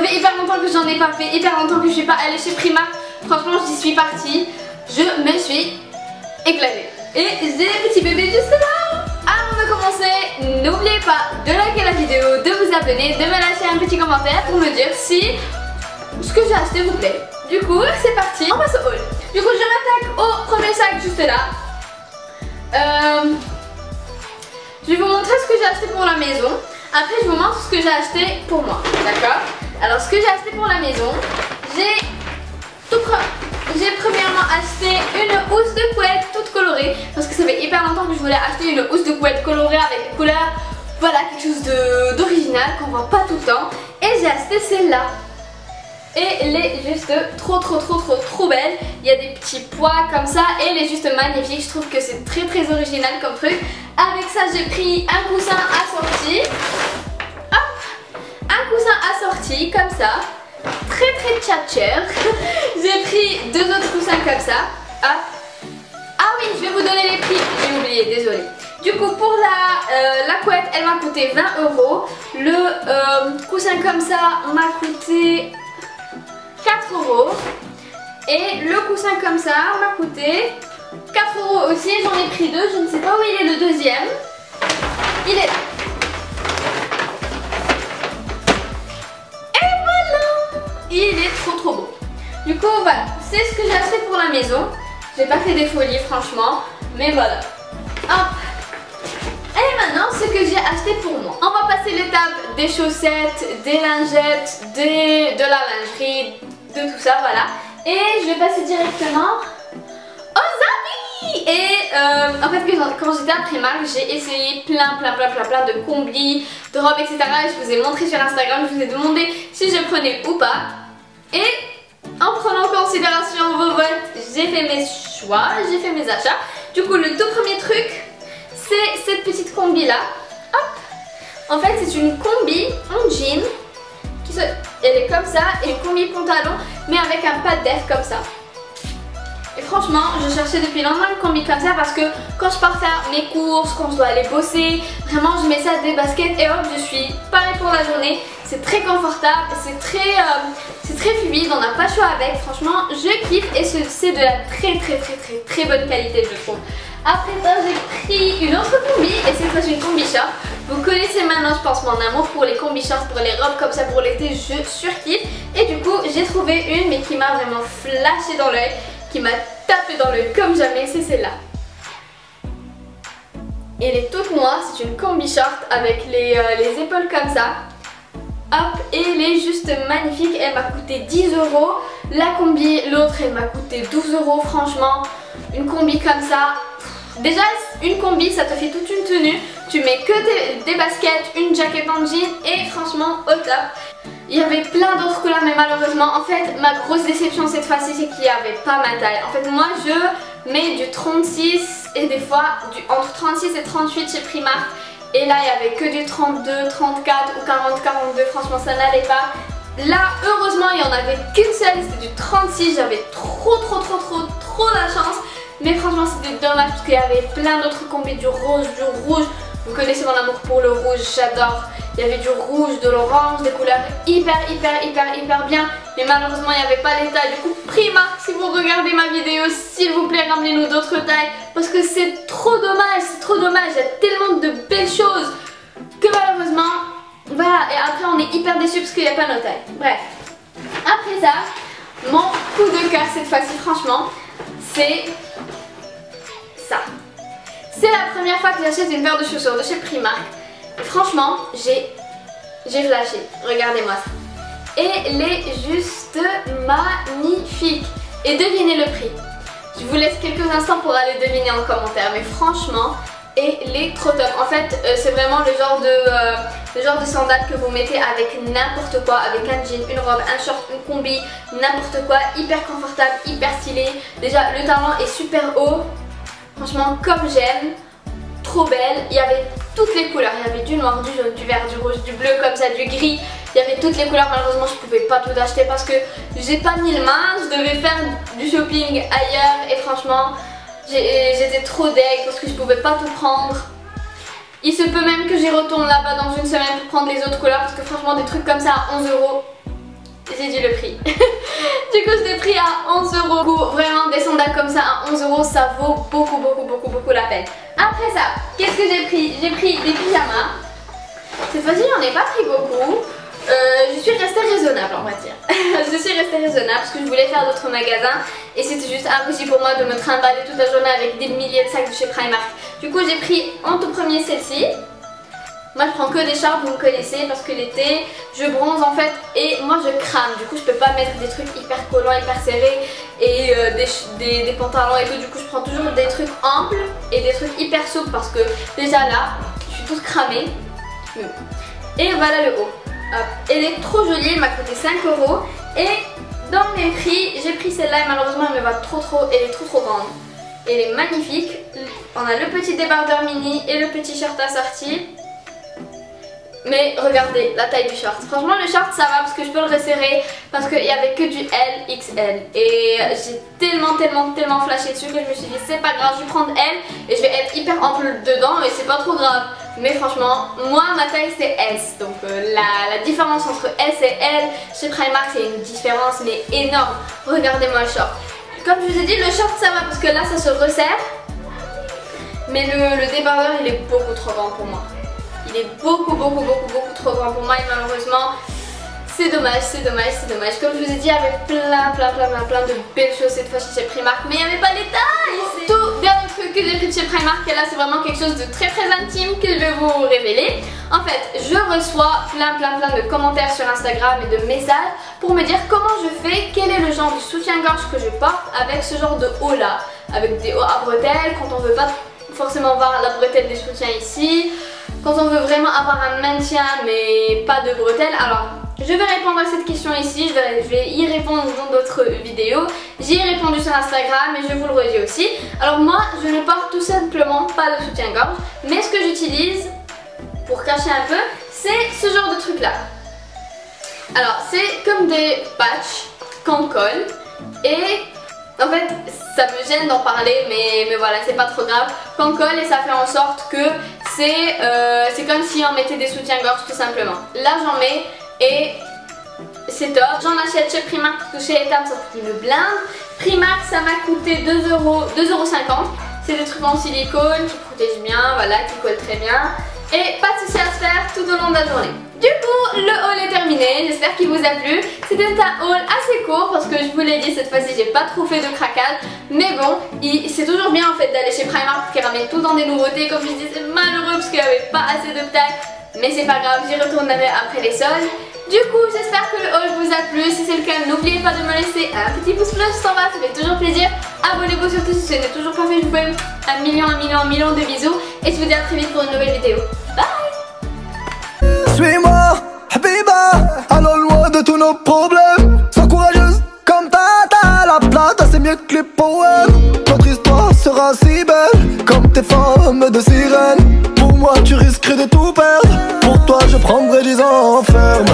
fait hyper longtemps que j'en ai pas fait, hyper longtemps que je suis pas allée chez Primark. Franchement, j'y suis partie. Je me suis éclatée. Et j'ai les petits bébés juste là. Avant de commencer, n'oubliez pas de liker la vidéo, de vous abonner, de me lâcher un petit commentaire pour me dire si ce que j'ai acheté vous plaît. Du coup, c'est parti, on passe au haul. Du coup, je m'attaque au premier sac juste là. Je vais vous montrer ce que j'ai acheté pour la maison. Après, je vous montre ce que j'ai acheté pour moi. D'accord? Alors, ce que j'ai acheté pour la maison, j'ai premièrement acheté une housse de couette toute colorée. Parce que ça fait hyper longtemps que je voulais acheter une housse de couette colorée avec des couleurs. Voilà, quelque chose d'original qu'on voit pas tout le temps. Et j'ai acheté celle-là. Et elle est juste trop belle. Il y a des petits pois comme ça et elle est juste magnifique. Je trouve que c'est très original comme truc. Avec ça, j'ai pris un coussin assorti. Hop, un coussin assorti comme ça. Très tchatcher. J'ai pris deux autres coussins comme ça. Hop. Ah oui, je vais vous donner les prix. J'ai oublié, désolée. Du coup, pour la couette, elle m'a coûté 20 €. Le coussin comme ça m'a coûté 4 €. Et le coussin comme ça m'a coûté 4 € aussi. J'en ai pris deux. Je ne sais pas où il est le deuxième. Il est là. Et voilà. Il est trop beau. Du coup, voilà. C'est ce que j'ai acheté pour la maison. J'ai pas fait des folies, franchement. Mais voilà. Hop. Et maintenant, ce que j'ai acheté pour moi. On va passer l'étape des chaussettes, des lingettes, de la lingerie, de tout ça, voilà. Et je vais passer directement aux habits. Et en fait, quand j'étais à Primark, j'ai essayé plein de combis, de robes, etc. Et je vous ai montré sur Instagram, je vous ai demandé si je prenais ou pas. Et en prenant en considération vos votes, j'ai fait mes choix, j'ai fait mes achats. Du coup, le tout premier truc, c'est cette petite combi là. Hop. En fait, c'est une combi en jean. Elle est comme ça, et une combi pantalon, mais avec un pas def comme ça. Et franchement, je cherchais depuis longtemps une combi comme ça parce que quand je pars faire mes courses, quand je dois aller bosser, vraiment je mets ça des baskets et hop, je suis parée pour la journée. C'est très confortable, c'est très fluide, on n'a pas le choix avec. Franchement, je kiffe et c'est de la très bonne qualité, je trouve. Après ça, j'ai pris une autre combi et cette fois une combi short. Vous connaissez maintenant, je pense, mon amour pour les combi shorts, pour les robes comme ça pour l'été, je surkiffe. Et du coup, j'ai trouvé une mais qui m'a vraiment flashé dans l'œil, qui m'a tapé dans l'œil comme jamais, c'est celle-là. Elle est toute noire, c'est une combi short avec les épaules comme ça. Hop, et elle est juste magnifique, elle m'a coûté 10 €. La combi, l'autre, elle m'a coûté 12 €, franchement. Une combi comme ça, déjà une combi ça te fait toute une tenue. Tu mets que des baskets, une jaquette en jean et franchement au top. Il y avait plein d'autres couleurs mais malheureusement en fait ma grosse déception cette fois-ci c'est qu'il n'y avait pas ma taille. En fait moi je mets du 36 et des fois entre 36 et 38 chez Primark. Et là il n'y avait que du 32, 34 ou 40, 42, franchement ça n'allait pas. Là heureusement il n'y en avait qu'une seule, c'était du 36, j'avais trop la chance. Mais franchement c'était dommage parce qu'il y avait plein d'autres combis, du rose, du rouge. Vous connaissez mon amour pour le rouge, j'adore. Il y avait du rouge, de l'orange, des couleurs hyper bien. Mais malheureusement il n'y avait pas les tailles. Du coup Primark, si vous regardez ma vidéo, s'il vous plaît ramenez-nous d'autres tailles. Parce que c'est trop dommage, Il y a tellement de belles choses que malheureusement, voilà. Et après on est hyper déçus parce qu'il n'y a pas nos tailles. Bref, après ça, mon coup de cœur cette fois-ci franchement, c'est ça. C'est la première fois que j'achète une paire de chaussures de chez Primark. Et franchement, j'ai flashé. Regardez-moi ça. Et elle est juste magnifique. Et devinez le prix. Je vous laisse quelques instants pour aller deviner en commentaire. Mais franchement, elle est trop top. En fait, c'est vraiment le genre de sandales que vous mettez avec n'importe quoi. Avec un jean, une robe, un short, une combi, n'importe quoi. Hyper confortable, hyper stylé. Déjà, le talon est super haut. Franchement, comme j'aime. Trop belle. Il y avait toutes les couleurs. Il y avait du noir, du jaune, du vert, du rouge, du bleu comme ça, du gris. Il y avait toutes les couleurs. Malheureusement, je pouvais pas tout acheter parce que j'ai pas mis le main. Je devais faire du shopping ailleurs et franchement, j'étais trop deg parce que je pouvais pas tout prendre. Il se peut même que j'y retourne là-bas dans une semaine pour prendre les autres couleurs parce que franchement, des trucs comme ça à 11 €, j'ai dit le prix. Du coup je l'ai pris à 11 €. Vraiment des sandales comme ça à 11 €, ça vaut beaucoup la peine. Après ça, qu'est-ce que j'ai pris? J'ai pris des pyjamas. Cette fois-ci j'en ai pas pris beaucoup. Je suis restée raisonnable, on va dire. Je suis restée raisonnable parce que je voulais faire d'autres magasins et c'était juste impossible pour moi de me trimballer toute la journée avec des milliers de sacs de chez Primark. Du coup j'ai pris en tout premier celle-ci. Moi je prends que des charpes, vous me connaissez, parce que l'été je bronze en fait et moi je crame. Du coup je peux pas mettre des trucs hyper collants, hyper serrés et des pantalons et tout. Du coup je prends toujours des trucs amples et des trucs hyper souples parce que déjà là je suis toute cramée. Et voilà le haut. Hop. Elle est trop jolie, elle m'a coûté 5 €. Et dans mes prix, j'ai pris celle-là et malheureusement elle me va trop, elle est trop grande. Elle est magnifique. On a le petit débardeur mini et le petit short assorti. Mais regardez la taille du short. Franchement le short ça va parce que je peux le resserrer parce qu'il n'y avait que du L, XL. Et j'ai tellement flashé dessus que je me suis dit c'est pas grave, je vais prendre L et je vais être hyper ample dedans et c'est pas trop grave. Mais franchement, moi ma taille c'est S. Donc la différence entre S et L chez Primark c'est une différence mais énorme. Regardez-moi le short. Comme je vous ai dit le short ça va parce que là ça se resserre. Mais le débardeur il est beaucoup trop grand pour moi. Il est beaucoup trop grand pour moi et malheureusement c'est dommage. Comme je vous ai dit, il y avait plein de belles choses cette fois chez Primark, mais il n'y avait pas les tailles. Tout dernier truc que j'ai pris de chez Primark et là c'est vraiment quelque chose de très intime que je vais vous révéler. En fait, je reçois plein de commentaires sur Instagram et de messages pour me dire comment je fais, quel est le genre de soutien-gorge que je porte avec ce genre de haut là, avec des hauts à bretelles quand on veut pas forcément voir la bretelle des soutiens ici. Quand on veut vraiment avoir un maintien mais pas de bretelles. Alors je vais répondre à cette question ici, je vais y répondre dans d'autres vidéos. J'y ai répondu sur Instagram et je vous le redis aussi. Alors moi je ne porte tout simplement pas de soutien-gorge, mais ce que j'utilise pour cacher un peu c'est ce genre de truc là. Alors c'est comme des patchs qu'on colle et en fait ça me gêne d'en parler mais voilà c'est pas trop grave. Qu'on colle et ça fait en sorte que c'est comme si on mettait des soutiens-gorge tout simplement. Là j'en mets et c'est top. J'en achète chez Primark parce que chez Etam ça coûte une blinde. Primark ça m'a coûté 2 €. C'est des trucs en silicone qui protègent bien, voilà, qui collent très bien. Et pas de soucis à se faire tout au long de la journée. Du coup, le haul est terminé, j'espère qu'il vous a plu. C'était un haul assez court parce que je vous l'ai dit, cette fois-ci j'ai pas trop fait de craquage. Mais bon, c'est toujours bien en fait d'aller chez Primark parce qu'ils ramènent tout dans des nouveautés. Comme je dis, c'est malheureux parce qu'il n'y avait pas assez de taille. Mais c'est pas grave, j'y retournerai après les soldes. Du coup, j'espère que le haul vous a plu. Si c'est le cas, n'oubliez pas de me laisser un petit pouce bleu juste en bas, ça fait toujours plaisir. Abonnez-vous surtout si ce n'est toujours pas fait, je vous fais un million de bisous. Et je vous dis à très vite pour une nouvelle vidéo. Bye. Suis-moi, Habiba, allons loin de tous nos problèmes. Sois courageuse comme Tata, la plata c'est mieux que les poèmes. Notre histoire sera si belle, comme tes formes de sirène. Pour moi tu risquerais de tout perdre, pour toi je prendrai 10 ans ferme.